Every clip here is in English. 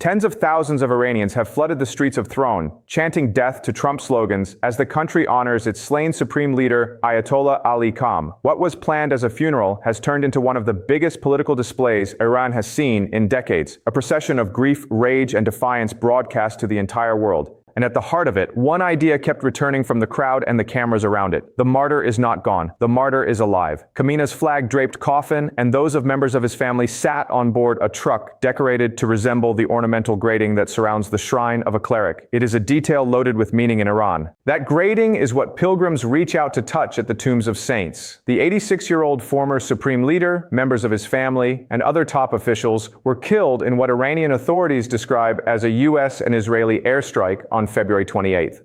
Tens of thousands of Iranians have flooded the streets of Tehran, chanting death to Trump slogans as the country honors its slain supreme leader, Ayatollah Ali Khamenei. What was planned as a funeral has turned into one of the biggest political displays Iran has seen in decades, a procession of grief, rage, and defiance broadcast to the entire world. And at the heart of it, one idea kept returning from the crowd and the cameras around it. The martyr is not gone. The martyr is alive. Khamenei's flag-draped coffin and those of members of his family sat on board a truck decorated to resemble the ornamental grating that surrounds the shrine of a cleric. It is a detail loaded with meaning in Iran. That grating is what pilgrims reach out to touch at the tombs of saints. The 86-year-old former supreme leader, members of his family, and other top officials were killed in what Iranian authorities describe as a U.S. and Israeli airstrike on February 28th.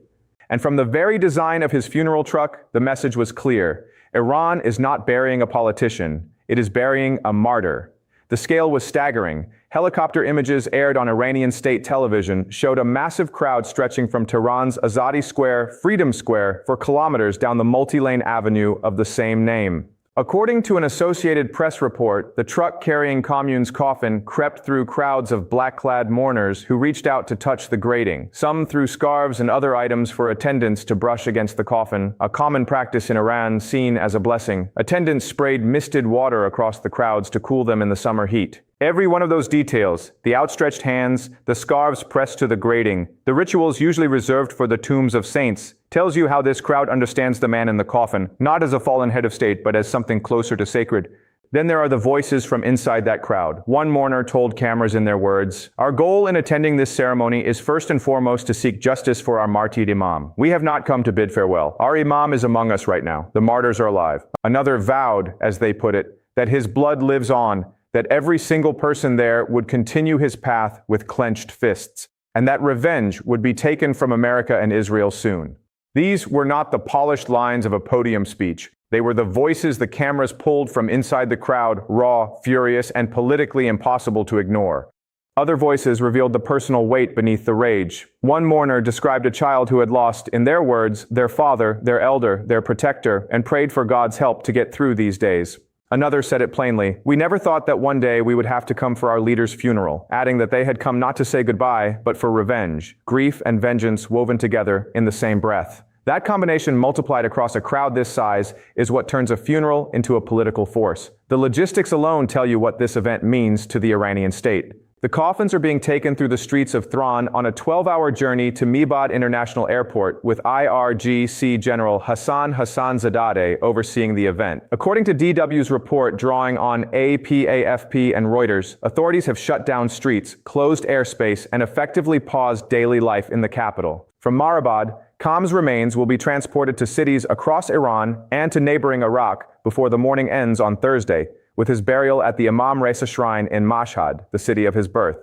And from the very design of his funeral truck, the message was clear. Iran is not burying a politician. It is burying a martyr. The scale was staggering. Helicopter images aired on Iranian state television showed a massive crowd stretching from Tehran's Azadi Square, Freedom Square, for kilometers down the multi-lane avenue of the same name. According to an Associated Press report, the truck carrying Khamenei's coffin crept through crowds of black-clad mourners who reached out to touch the grating. Some threw scarves and other items for attendants to brush against the coffin, a common practice in Iran seen as a blessing. Attendants sprayed misted water across the crowds to cool them in the summer heat. Every one of those details, the outstretched hands, the scarves pressed to the grating, the rituals usually reserved for the tombs of saints, tells you how this crowd understands the man in the coffin, not as a fallen head of state, but as something closer to sacred. Then there are the voices from inside that crowd. One mourner told cameras in their words, "Our goal in attending this ceremony is first and foremost to seek justice for our martyred imam. We have not come to bid farewell. Our imam is among us right now. The martyrs are alive." Another vowed, as they put it, that his blood lives on, that every single person there would continue his path with clenched fists, and that revenge would be taken from America and Israel soon. These were not the polished lines of a podium speech. They were the voices the cameras pulled from inside the crowd, raw, furious, and politically impossible to ignore. Other voices revealed the personal weight beneath the rage. One mourner described a child who had lost, in their words, their father, their elder, their protector, and prayed for God's help to get through these days. Another said it plainly, "We never thought that one day we would have to come for our leader's funeral," adding that they had come not to say goodbye, but for revenge, grief and vengeance woven together in the same breath. That combination multiplied across a crowd this size is what turns a funeral into a political force. The logistics alone tell you what this event means to the Iranian state. The coffins are being taken through the streets of Tehran on a 12-hour journey to Mibad International Airport, with IRGC General Hassan Zadeh overseeing the event. According to DW's report drawing on AFP and Reuters, authorities have shut down streets, closed airspace, and effectively paused daily life in the capital. From Maribad, Khamenei's remains will be transported to cities across Iran and to neighboring Iraq before the mourning ends on Thursday, with his burial at the Imam Reza Shrine in Mashhad, the city of his birth.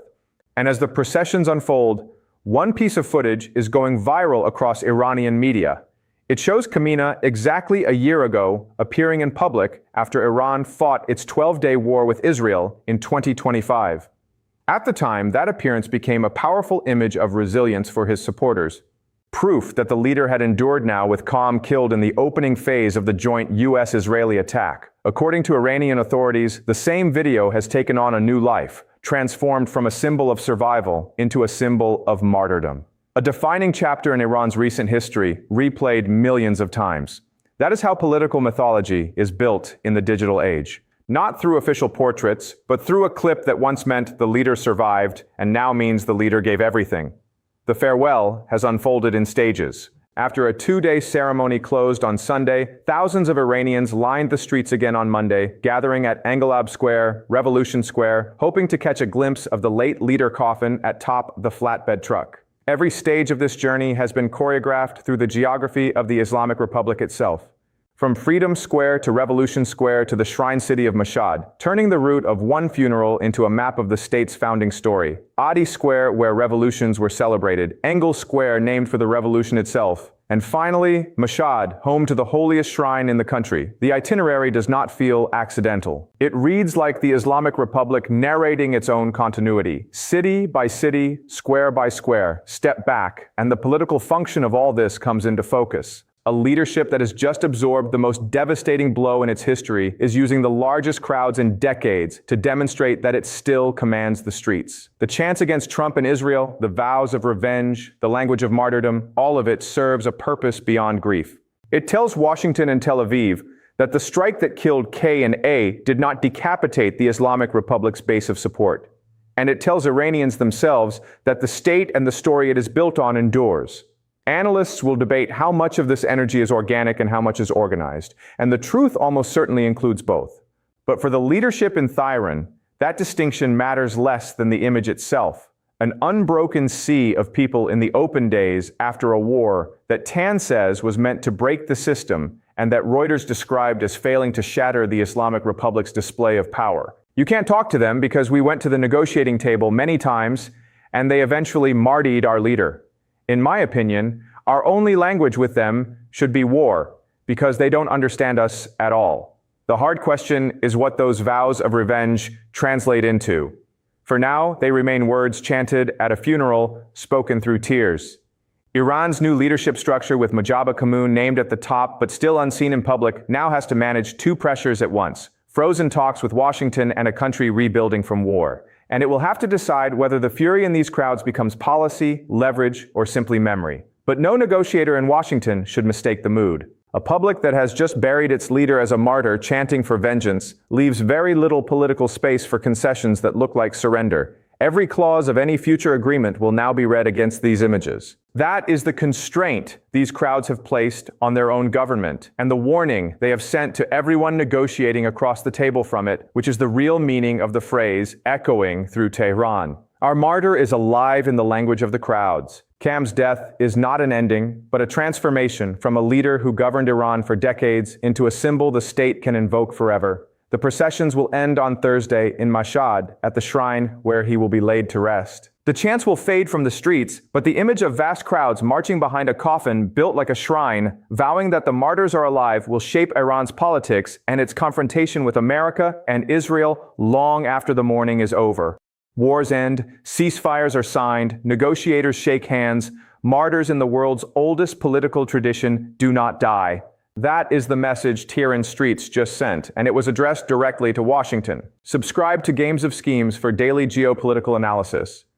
And as the processions unfold, one piece of footage is going viral across Iranian media. It shows Khamenei exactly a year ago appearing in public after Iran fought its 12-day war with Israel in 2025. At the time, that appearance became a powerful image of resilience for his supporters. Proof that the leader had endured now with Khamenei killed in the opening phase of the joint U.S.-Israeli attack. According to Iranian authorities, the same video has taken on a new life, transformed from a symbol of survival into a symbol of martyrdom. A defining chapter in Iran's recent history, replayed millions of times. That is how political mythology is built in the digital age. Not through official portraits, but through a clip that once meant the leader survived and now means the leader gave everything. The farewell has unfolded in stages. After a 2-day ceremony closed on Sunday, thousands of Iranians lined the streets again on Monday, gathering at Engelab Square, Revolution Square, hoping to catch a glimpse of the late leader coffin atop the flatbed truck. Every stage of this journey has been choreographed through the geography of the Islamic Republic itself. From Freedom Square to Revolution Square to the shrine city of Mashhad, turning the route of one funeral into a map of the state's founding story. Adi Square, where revolutions were celebrated. Engel Square, named for the revolution itself. And finally, Mashhad, home to the holiest shrine in the country. The itinerary does not feel accidental. It reads like the Islamic Republic narrating its own continuity. City by city, square by square, step back, and the political function of all this comes into focus. A leadership that has just absorbed the most devastating blow in its history is using the largest crowds in decades to demonstrate that it still commands the streets. The chants against Trump and Israel, the vows of revenge, the language of martyrdom, all of it serves a purpose beyond grief. It tells Washington and Tel Aviv that the strike that killed K and A did not decapitate the Islamic Republic's base of support. And it tells Iranians themselves that the state and the story it is built on endures. Analysts will debate how much of this energy is organic and how much is organized, and the truth almost certainly includes both. But for the leadership in Tehran, that distinction matters less than the image itself. An unbroken sea of people in the open days after a war that Tan says was meant to break the system and that Reuters described as failing to shatter the Islamic Republic's display of power. You can't talk to them because we went to the negotiating table many times and they eventually martyred our leader. In my opinion, our only language with them should be war because they don't understand us at all. The hard question is what those vows of revenge translate into. For now, they remain words chanted at a funeral, spoken through tears. Iran's new leadership structure with Mojtaba Kamoun named at the top but still unseen in public now has to manage two pressures at once: frozen talks with Washington and a country rebuilding from war. And it will have to decide whether the fury in these crowds becomes policy, leverage, or simply memory. But no negotiator in Washington should mistake the mood. A public that has just buried its leader as a martyr chanting for vengeance leaves very little political space for concessions that look like surrender. Every clause of any future agreement will now be read against these images. That is the constraint these crowds have placed on their own government, and the warning they have sent to everyone negotiating across the table from it, which is the real meaning of the phrase echoing through Tehran. Our martyr is alive in the language of the crowds. Kam's death is not an ending, but a transformation from a leader who governed Iran for decades into a symbol the state can invoke forever. The processions will end on Thursday in Mashhad, at the shrine where he will be laid to rest. The chants will fade from the streets, but the image of vast crowds marching behind a coffin built like a shrine, vowing that the martyrs are alive, will shape Iran's politics and its confrontation with America and Israel long after the mourning is over. Wars end, ceasefires are signed, negotiators shake hands, martyrs in the world's oldest political tradition do not die. That is the message Tehran streets just sent, and it was addressed directly to Washington. Subscribe to Games of Schemes for daily geopolitical analysis.